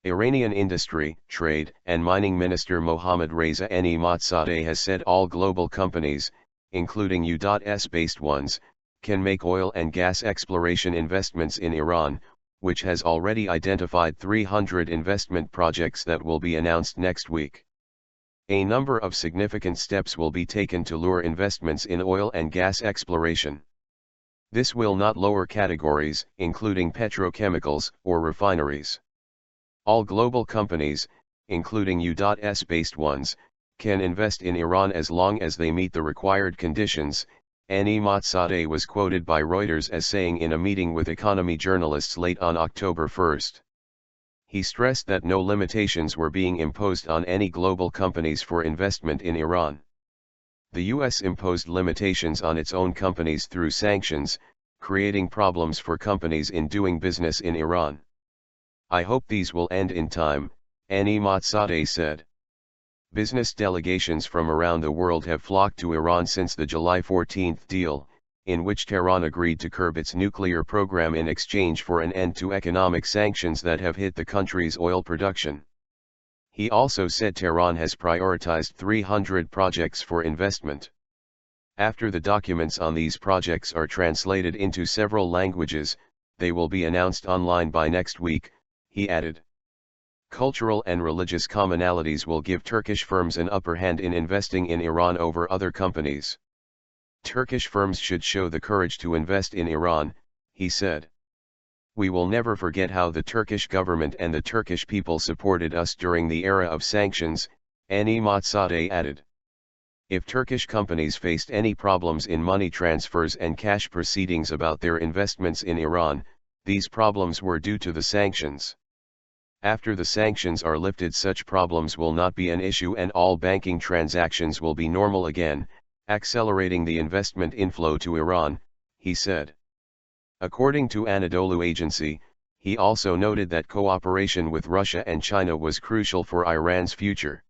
Iranian Industry, Trade, and Mining Minister Mohammad Reza has said all global companies, including U.S.-based ones, can make oil and gas exploration investments in Iran, which has already identified 300 investment projects that will be announced next week. A number of significant steps will be taken to lure investments in oil and gas exploration. This will not lower categories, including petrochemicals or refineries. All global companies, including U.S.-based ones, can invest in Iran as long as they meet the required conditions, Mohammad was quoted by Reuters as saying in a meeting with economy journalists late on October 1. He stressed that no limitations were being imposed on any global companies for investment in Iran. The U.S. imposed limitations on its own companies through sanctions, creating problems for companies in doing business in Iran. I hope these will end in time, Mohammad said. Business delegations from around the world have flocked to Iran since the July 14 deal, in which Tehran agreed to curb its nuclear program in exchange for an end to economic sanctions that have hit the country's oil production. He also said Tehran has prioritized 300 projects for investment. After the documents on these projects are translated into several languages, they will be announced online by next week, he added. Cultural and religious commonalities will give Turkish firms an upper hand in investing in Iran over other companies. Turkish firms should show the courage to invest in Iran, he said. We will never forget how the Turkish government and the Turkish people supported us during the era of sanctions, Mohammad added. If Turkish companies faced any problems in money transfers and cash proceedings about their investments in Iran, these problems were due to the sanctions. After the sanctions are lifted, such problems will not be an issue and all banking transactions will be normal again, accelerating the investment inflow to Iran, he said. According to Anadolu Agency, he also noted that cooperation with Russia and China was crucial for Iran's future.